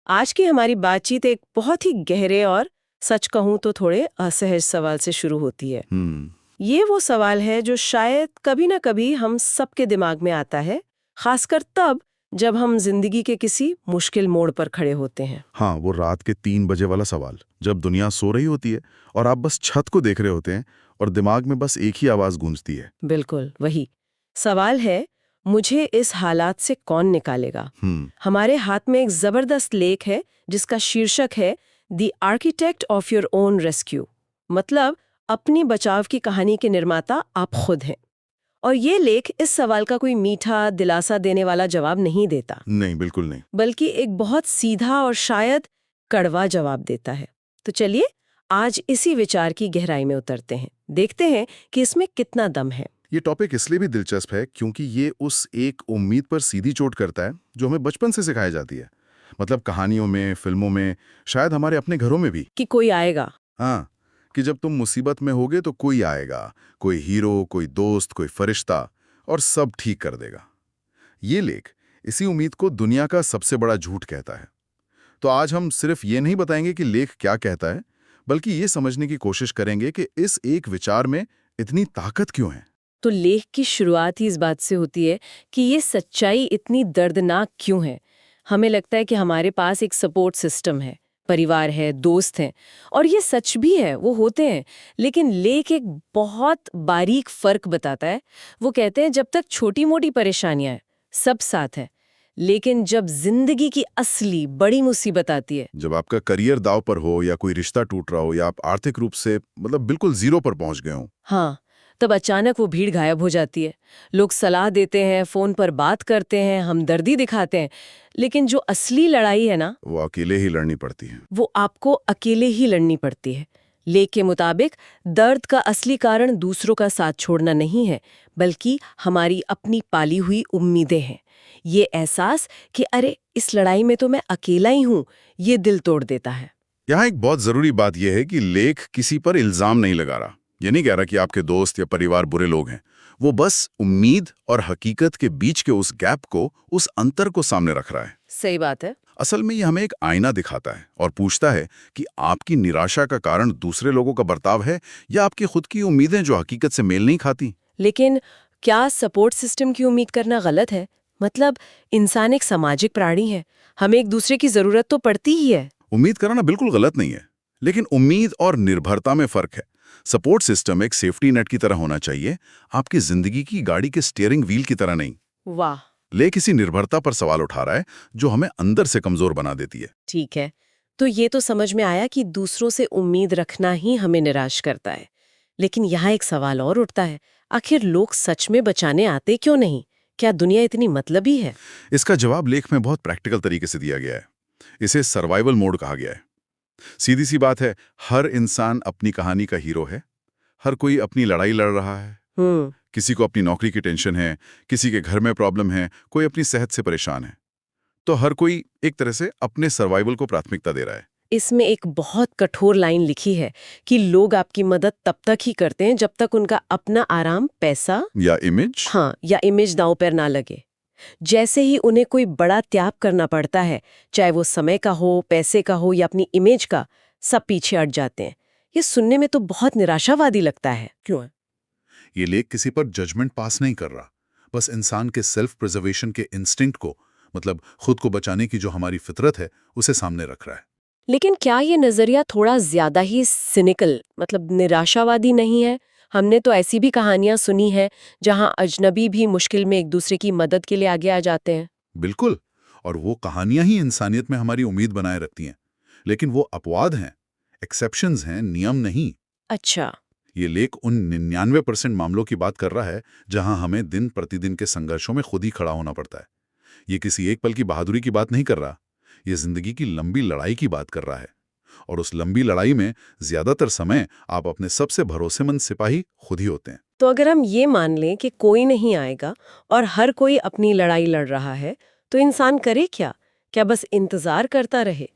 आज की हमारी बातचीत एक बहुत ही गहरे और सच कहूं तो थोड़े असहज सवाल से शुरू होती है। हम्म। ये वो सवाल है जो शायद कभी ना कभी हम सबके दिमाग में आता है, खासकर तब जब हम जिंदगी के किसी मुश्किल मोड़ पर खड़े होते हैं। हाँ, वो रात के 3 बजे वाला सवाल, जब दुनिया सो रही होती है और आप बस छत को देख रहे होते हैं और दिमाग में बस एक ही आवाज गूंजती है। बिल्कुल वही सवाल है, मुझे इस हालात से कौन निकालेगा। हम्म। हमारे हाथ में एक जबरदस्त लेख है जिसका शीर्षक है the architect of your own rescue, मतलब अपनी बचाव की कहानी के निर्माता आप खुद हैं। और ये लेख इस सवाल का कोई मीठा दिलासा देने वाला जवाब नहीं देता, नहीं, बिल्कुल नहीं। बल्कि एक बहुत सीधा और शायद कड़वा जवाब देता है। तो चलिए आज इसी विचार की गहराई में उतरते हैं, देखते हैं कि इसमें कितना दम है। ये टॉपिक इसलिए भी दिलचस्प है क्योंकि ये उस एक उम्मीद पर सीधी चोट करता है जो हमें बचपन से सिखाई जाती है। मतलब कहानियों में, फिल्मों में, शायद हमारे अपने घरों में भी। कि कोई आएगा। हाँ, कि जब तुम मुसीबत में होगे तो कोई आएगा, कोई हीरो, कोई दोस्त, कोई फरिश्ता, और सब ठीक कर देगा। ये लेख इसी उम्मीद को दुनिया का सबसे बड़ा झूठ कहता है। तो आज हम सिर्फ ये नहीं बताएंगे कि लेख क्या कहता है, बल्कि ये समझने की कोशिश करेंगे कि इस एक विचार में इतनी ताकत क्यों है। तो लेख की शुरुआत ही इस बात से होती है कि ये सच्चाई इतनी दर्दनाक क्यों है। हमें लगता है कि हमारे पास एक सपोर्ट सिस्टम है, परिवार है, दोस्त हैं, और ये सच भी है, वो होते हैं। लेकिन लेख एक बहुत बारीक फर्क बताता है। वो कहते हैं जब तक छोटी मोटी परेशानियां हैं सब साथ हैं, लेकिन जब जिंदगी की असली बड़ी मुसीबत आती है, जब आपका करियर दांव पर हो, या कोई रिश्ता टूट रहा हो, या आप आर्थिक रूप से बिल्कुल जीरो पर पहुंच गए हो, हाँ, तब अचानक वो भीड़ गायब हो जाती है। लोग सलाह देते हैं, फोन पर बात करते हैं, हमदर्दी दिखाते हैं, लेकिन जो असली लड़ाई है ना, वो अकेले ही लड़नी पड़ती है। वो आपको अकेले ही लड़नी पड़ती है। लेख के मुताबिक दर्द का असली कारण दूसरों का साथ छोड़ना नहीं है, बल्कि हमारी अपनी पाली हुई उम्मीदें हैं। ये एहसास कि अरे इस लड़ाई में तो मैं अकेला ही हूं, ये दिल तोड़ देता है। यहाँ एक बहुत जरूरी बात यह है कि लेख किसी पर इल्जाम नहीं लगा रहा। ये नहीं कह रहा कि आपके दोस्त या परिवार बुरे लोग हैं। वो बस उम्मीद और हकीकत के बीच के उस गैप को, उस अंतर को सामने रख रहा है। सही बात है। असल में ये हमें एक आईना दिखाता है और पूछता है कि आपकी निराशा का कारण दूसरे लोगों का बर्ताव है, या आपकी खुद की उम्मीदें जो हकीकत से मेल नहीं खाती। लेकिन क्या सपोर्ट सिस्टम की उम्मीद करना गलत है? मतलब इंसान एक सामाजिक प्राणी है, हमें एक दूसरे की जरूरत तो पड़ती ही है। उम्मीद करना बिल्कुल गलत नहीं है, लेकिन उम्मीद और निर्भरता में फर्क है। सपोर्ट सिस्टम एक सेफ्टी नेट की तरह होना चाहिए, आपकी जिंदगी की गाड़ी के स्टीयरिंग व्हील की तरह नहीं। वाह, ले किसी निर्भरता पर सवाल उठा रहा है जो हमें अंदर से कमजोर बना देती है। ठीक है। तो ये तो समझ में आया कि दूसरों से उम्मीद रखना ही हमें निराश करता है। लेकिन यहाँ एक सवाल और उठता है, आखिर लोग सच में बचाने आते क्यों नहीं? क्या दुनिया इतनी मतलबी है? इसका जवाब लेख में बहुत प्रैक्टिकल तरीके से दिया गया है। इसे सर्वाइवल मोड कहा गया है। सीधी सी बात है, हर इंसान अपनी कहानी का हीरो है। हर कोई अपनी लड़ाई लड़ रहा है। हम्म। किसी को अपनी नौकरी की टेंशन है, किसी के घर में प्रॉब्लम है, कोई अपनी सेहत से परेशान है। तो हर कोई एक तरह से अपने सर्वाइवल को प्राथमिकता दे रहा है। इसमें एक बहुत कठोर लाइन लिखी है कि लोग आपकी मदद तब तक ही करते हैं जब तक उनका अपना आराम, पैसा या इमेज। हाँ या इमेज दांव पर ना लगे। जैसे ही उन्हें कोई बड़ा त्याग करना पड़ता है, चाहे वो समय का हो, पैसे का हो या अपनी इमेज का, सब पीछे हट जाते हैं। ये सुनने में तो बहुत निराशावादी लगता है। क्यों है? ये लेख किसी पर जजमेंट पास नहीं कर रहा, बस इंसान के सेल्फ प्रिजर्वेशन के इंस्टिंक्ट को, खुद को बचाने की जो हमारी फितरत है, उसे सामने रख रहा है। लेकिन क्या ये नजरिया थोड़ा ज्यादा ही सिनिकल, मतलब निराशावादी नहीं है? हमने तो ऐसी भी कहानियां सुनी हैं जहां अजनबी भी मुश्किल में एक दूसरे की मदद के लिए आगे आ जाते हैं। बिल्कुल। और वो कहानियां ही इंसानियत में हमारी उम्मीद बनाए रखती हैं। लेकिन वो अपवाद हैं, एक्सेप्शंस हैं, नियम नहीं। अच्छा। ये लेख उन 99% मामलों की बात कर रहा है जहां हमें दिन प्रतिदिन के संघर्षों में खुद ही खड़ा होना पड़ता है। ये किसी एक पल की बहादुरी की बात नहीं कर रहा, ये जिंदगी की लंबी लड़ाई की बात कर रहा है। और उस लंबी लड़ाई में ज्यादातर समय आप अपने सबसे भरोसेमंद सिपाही खुद ही होते हैं। तो अगर हम ये मान लें कि कोई नहीं आएगा और हर कोई अपनी लड़ाई लड़ रहा है, तो इंसान करे क्या? क्या बस इंतजार करता रहे?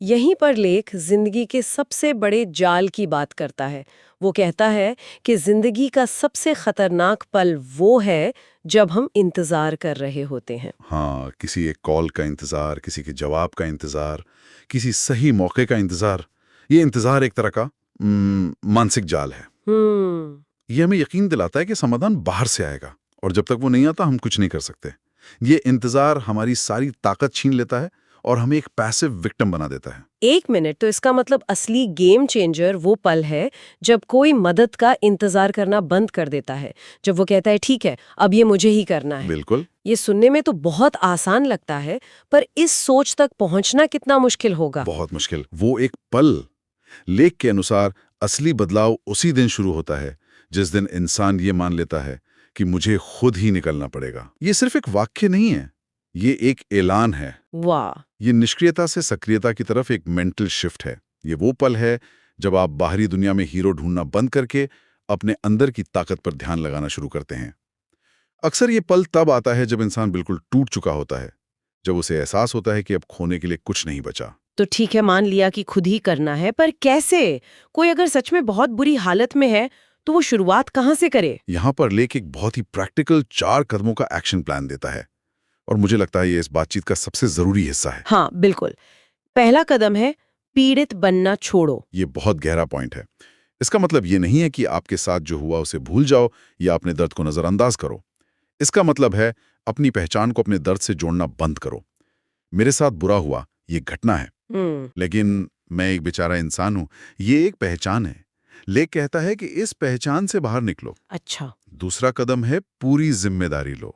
यहीं पर लेख जिंदगी के सबसे बड़े जाल की बात करता है। वो कहता है कि जिंदगी का सबसे खतरनाक पल वो है जब हम इंतजार कर रहे होते हैं। हाँ, किसी एक कॉल का इंतजार, किसी के जवाब का इंतजार, किसी सही मौके का इंतजार। ये इंतजार एक तरह का मानसिक जाल है। ये हमें यकीन दिलाता है कि समाधान बाहर से आएगा, और जब तक वो नहीं आता हम कुछ नहीं कर सकते। ये इंतजार हमारी सारी ताकत छीन लेता है और हमें एक पैसिव विक्टिम बना देता है। 1 मिनट, तो इसका मतलब असली गेम चेंजर वो पल है जब कोई मदद का इंतजार करना बंद कर देता है, जब वो कहता है ठीक है अब ये मुझे ही करना है। बिल्कुल। ये सुनने में तो बहुत आसान लगता है, पर इस सोच तक पहुंचना कितना मुश्किल होगा। बहुत मुश्किल। वो एक पल, लेख के अनुसार असली बदलाव उसी दिन शुरू होता है जिस दिन इंसान ये मान लेता है कि मुझे खुद ही निकलना पड़ेगा। ये सिर्फ एक वाक्य नहीं है, ये एक ऐलान है। वाह। ये निष्क्रियता से सक्रियता की तरफ एक मेंटल शिफ्ट है। ये वो पल है जब आप बाहरी दुनिया में हीरो ढूंढना बंद करके अपने अंदर की ताकत पर ध्यान लगाना शुरू करते हैं। अक्सर ये पल तब आता है जब इंसान बिल्कुल टूट चुका होता है, जब उसे एहसास होता है कि अब खोने के लिए कुछ नहीं बचा। तो ठीक है, मान लिया कि खुद ही करना है, पर कैसे? कोई अगर सच में बहुत बुरी हालत में है तो वो शुरुआत कहाँ से करे? यहाँ पर लेख एक बहुत ही प्रैक्टिकल 4 कदमों का एक्शन प्लान देता है, और मुझे लगता है ये इस बातचीत का सबसे जरूरी हिस्सा है। हाँ बिल्कुल। पहला कदम है पीड़ित बनना छोड़ो। ये बहुत गहरा पॉइंट है। इसका मतलब ये नहीं है कि आपके साथ जो हुआ उसे भूल जाओ या अपने दर्द को नजरअंदाज करो। इसका मतलब है अपनी पहचान को अपने दर्द से जोड़ना बंद करो। मेरे साथ बुरा हुआ, ये घटना है, लेकिन मैं एक बेचारा इंसान हूं, ये एक पहचान है। लेख कहता है कि इस पहचान से बाहर निकलो। अच्छा। दूसरा कदम है पूरी जिम्मेदारी लो।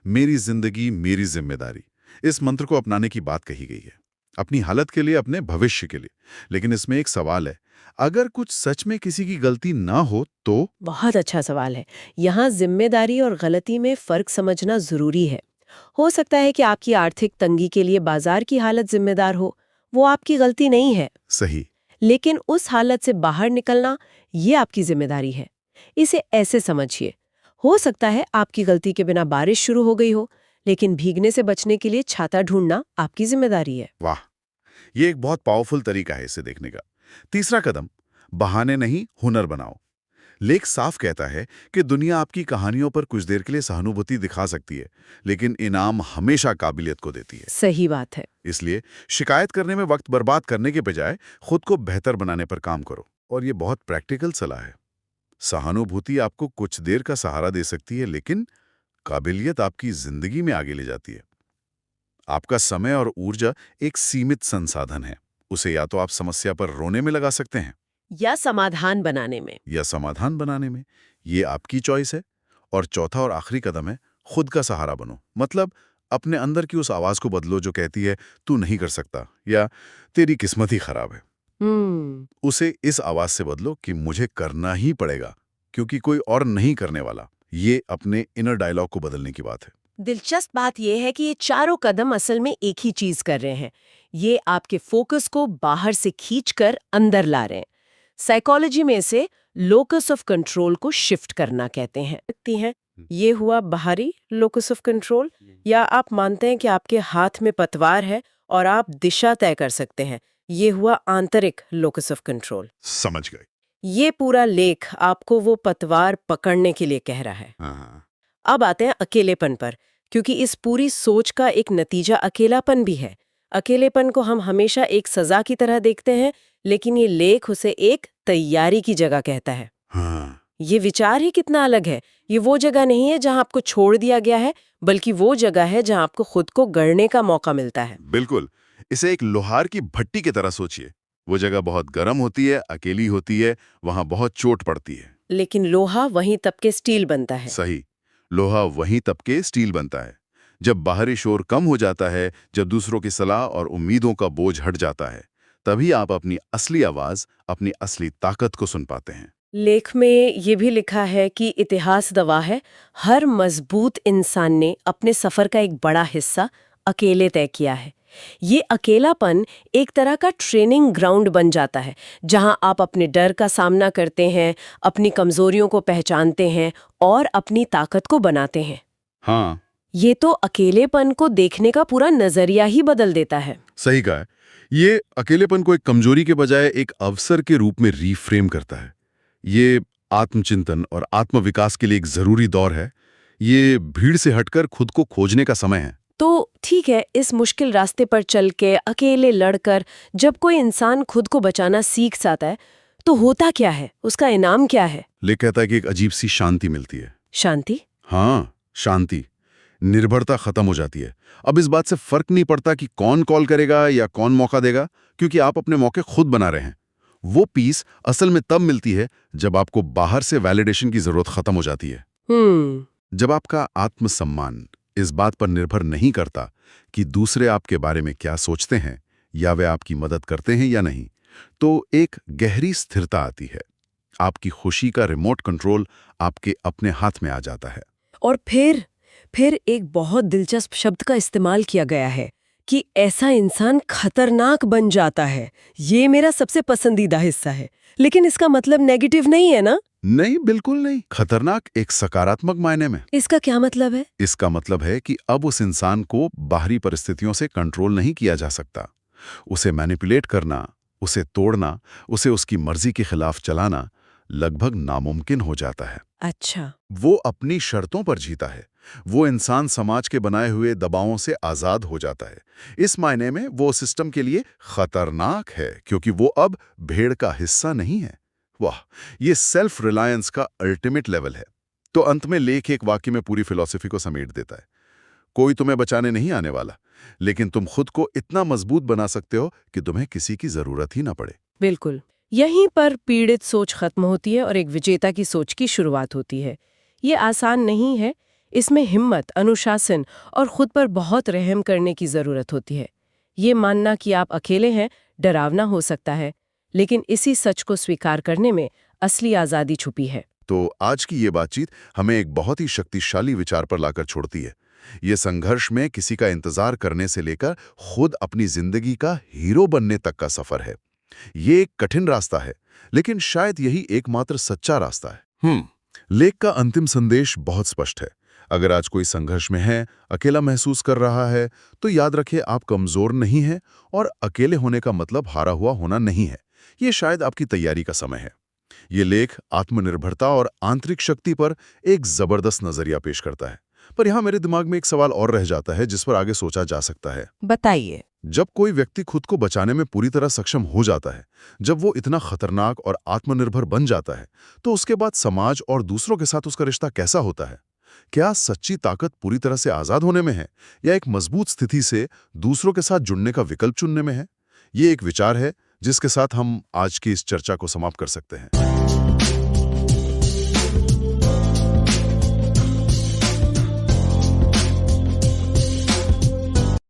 मेरी जिंदगी मेरी जिम्मेदारी। इस मंत्र को अपनाने की बात कही गई है, अपनी हालत के लिए, अपने भविष्य के लिए। लेकिन इसमें एक सवाल है, अगर कुछ सच में किसी की गलती ना हो तो? बहुत अच्छा सवाल है। यहाँ जिम्मेदारी और गलती में फर्क समझना जरूरी है। हो सकता है कि आपकी आर्थिक तंगी के लिए बाजार की हालत जिम्मेदार हो, वो आपकी गलती नहीं है। सही। लेकिन उस हालत से बाहर निकलना, ये आपकी जिम्मेदारी है। इसे ऐसे समझिए, हो सकता है आपकी गलती के बिना बारिश शुरू हो गई हो, लेकिन भीगने से बचने के लिए छाता ढूंढना आपकी जिम्मेदारी है। वाह, ये एक बहुत पावरफुल तरीका है इसे देखने का। तीसरा कदम, बहाने नहीं हुनर बनाओ। लेख साफ कहता है कि दुनिया आपकी कहानियों पर कुछ देर के लिए सहानुभूति दिखा सकती है, लेकिन इनाम हमेशा काबिलियत को देती है। सही बात है। इसलिए शिकायत करने में वक्त बर्बाद करने के बजाय खुद को बेहतर बनाने पर काम करो। और ये बहुत प्रैक्टिकल सलाह है। सहानुभूति आपको कुछ देर का सहारा दे सकती है, लेकिन काबिलियत आपकी जिंदगी में आगे ले जाती है। आपका समय और ऊर्जा एक सीमित संसाधन है। उसे या तो आप समस्या पर रोने में लगा सकते हैं, या समाधान बनाने में। या समाधान बनाने में। ये आपकी चॉइस है। और चौथा और आखिरी कदम है खुद का सहारा बनो। मतलब अपने अंदर की उस आवाज को बदलो जो कहती है तू नहीं कर सकता या तेरी किस्मत ही खराब है। उसे इस आवाज से बदलो कि मुझे करना ही पड़ेगा क्योंकि कोई और नहीं करने वाला। ये अपने इनर डायलॉग को बदलने की बात है। दिलचस्प बात यह है कि ये चारों कदम असल में एक ही चीज कर रहे हैं। ये आपके फोकस को बाहर से खींचकर अंदर ला रहे हैं। साइकोलॉजी में इसे लोकस ऑफ कंट्रोल को शिफ्ट करना कहते हैं। ये हुआ बाहरी लोकस ऑफ कंट्रोल, या आप मानते हैं कि आपके हाथ में पतवार है और आप दिशा तय कर सकते हैं। ये हुआ आंतरिक लोकस ऑफ कंट्रोल। समझ गए। ये पूरा लेख आपको वो पतवार पकड़ने के लिए कह रहा है। हाँ। अब आते हैं अकेलेपन पर, क्योंकि इस पूरी सोच का एक नतीजा अकेलापन भी है। अकेलेपन को हम हमेशा एक सजा की तरह देखते हैं, लेकिन ये लेख उसे एक तैयारी की जगह कहता है। हाँ। ये विचार ही कितना अलग है। ये वो जगह नहीं है जहां आपको छोड़ दिया गया है, बल्कि वो जगह है जहां आपको खुद को गढ़ने का मौका मिलता है। बिल्कुल। इसे एक लोहार की भट्टी की तरह सोचिए। वो जगह बहुत गर्म होती है, अकेली होती है, वहां बहुत चोट पड़ती है। लेकिन लोहा वहीं तबके स्टील बनता है। सही। लोहा वहीं तबके स्टील बनता है जब बाहरी शोर कम हो जाता है, जब दूसरों की सलाह और उम्मीदों का बोझ हट जाता है, तभी आप अपनी असली आवाज, अपनी असली ताकत को सुन पाते हैं। लेख में ये भी लिखा है कि इतिहास गवाह है, हर मजबूत इंसान ने अपने सफर का एक बड़ा हिस्सा अकेले तय किया है। ये अकेलापन एक तरह का ट्रेनिंग ग्राउंड बन जाता है, जहां आप अपने डर का सामना करते हैं, अपनी कमजोरियों को पहचानते हैं और अपनी ताकत को बनाते हैं। हाँ, ये तो अकेलेपन को देखने का पूरा नजरिया ही बदल देता है। सही कहा है। ये अकेलेपन को एक कमजोरी के बजाय एक अवसर के रूप में रीफ्रेम करता है। ये आत्मचिंतन और आत्मविकास के लिए एक जरूरी दौर है। ये भीड़ से हटकर खुद को खोजने का समय है। तो ठीक है, इस मुश्किल रास्ते पर चल के अकेले लड़कर जब कोई इंसान खुद को बचाना सीख जाता है तो होता क्या है, उसका इनाम क्या है? लेख कहता है कि एक अजीब सी शांति मिलती है। शांति? हाँ, शांति। निर्भरता खत्म हो जाती है। अब इस बात से फर्क नहीं पड़ता कि कौन कॉल करेगा या कौन मौका देगा, क्योंकि आप अपने मौके खुद बना रहे हैं। वो पीस असल में तब मिलती है जब आपको बाहर से वैलिडेशन की जरूरत खत्म हो जाती है। जब आपका आत्मसम्मान इस बात पर निर्भर नहीं करता कि दूसरे आपके बारे में क्या सोचते हैं या वे आपकी मदद करते हैं या नहीं, तो एक गहरी स्थिरता आती है। आपकी खुशी का रिमोट कंट्रोल आपके अपने हाथ में आ जाता है। और फिर एक बहुत दिलचस्प शब्द का इस्तेमाल किया गया है कि ऐसा इंसान खतरनाक बन जाता है। ये मेरा सबसे पसंदीदा हिस्सा है। लेकिन इसका मतलब नेगेटिव नहीं है ना? नहीं, बिल्कुल नहीं। खतरनाक एक सकारात्मक मायने में। इसका क्या मतलब है? इसका मतलब है कि अब उस इंसान को बाहरी परिस्थितियों से कंट्रोल नहीं किया जा सकता। उसे मैनिपुलेट करना, उसे तोड़ना, उसे उसकी मर्जी के खिलाफ चलाना लगभग नामुमकिन हो जाता है। अच्छा। वो अपनी शर्तों पर जीता है। वो इंसान समाज के बनाए हुए दबावों से आजाद हो जाता है। इस मायने में वो सिस्टम के लिए खतरनाक है, क्योंकि वो अब भेड़ का हिस्सा नहीं है। वाह, ये सेल्फ रिलायंस का अल्टीमेट लेवल है। तो अंत में लेख एक वाक्य में पूरी फिलॉसफी को समेट देता है। कोई तुम्हें बचाने नहीं आने वाला, लेकिन तुम खुद को इतना मजबूत बना सकते हो कि तुम्हें किसी की जरूरत ही ना पड़े। बिल्कुल। यहीं पर पीड़ित सोच खत्म होती है और एक विजेता की सोच की शुरुआत होती है। ये आसान नहीं है। इसमें हिम्मत, अनुशासन और खुद पर बहुत रहम करने की जरूरत होती है। ये मानना कि आप अकेले हैं डरावना हो सकता है, लेकिन इसी सच को स्वीकार करने में असली आज़ादी छुपी है। तो आज की ये बातचीत हमें एक बहुत ही शक्तिशाली विचार पर लाकर छोड़ती है। ये संघर्ष में किसी का इंतजार करने से लेकर खुद अपनी जिंदगी का हीरो बनने तक का सफर है। ये एक कठिन रास्ता है, लेकिन शायद यही एकमात्र सच्चा रास्ता है। लेख का अंतिम संदेश बहुत स्पष्ट है। अगर आज कोई संघर्ष में है, अकेला महसूस कर रहा है, तो याद रखिए आप कमजोर नहीं हैं और अकेले होने का मतलब हारा हुआ होना नहीं है। ये शायद आपकी तैयारी का समय है। ये लेख आत्मनिर्भरता और आंतरिक शक्ति पर एक जबरदस्त नजरिया पेश करता है। पर यहाँ मेरे दिमाग में एक सवाल और रह जाता है जिस पर आगे सोचा जा सकता है। बताइए। जब कोई व्यक्ति खुद को बचाने में पूरी तरह सक्षम हो जाता है, जब वो इतना खतरनाक और आत्मनिर्भर बन जाता है, तो उसके बाद समाज और दूसरों के साथ उसका रिश्ता कैसा होता है? क्या सच्ची ताकत पूरी तरह से आजाद होने में है या एक मजबूत स्थिति से दूसरों के साथ जुड़ने का विकल्प चुनने में है? ये एक विचार है जिसके साथ हम आज की इस चर्चा को समाप्त कर सकते हैं।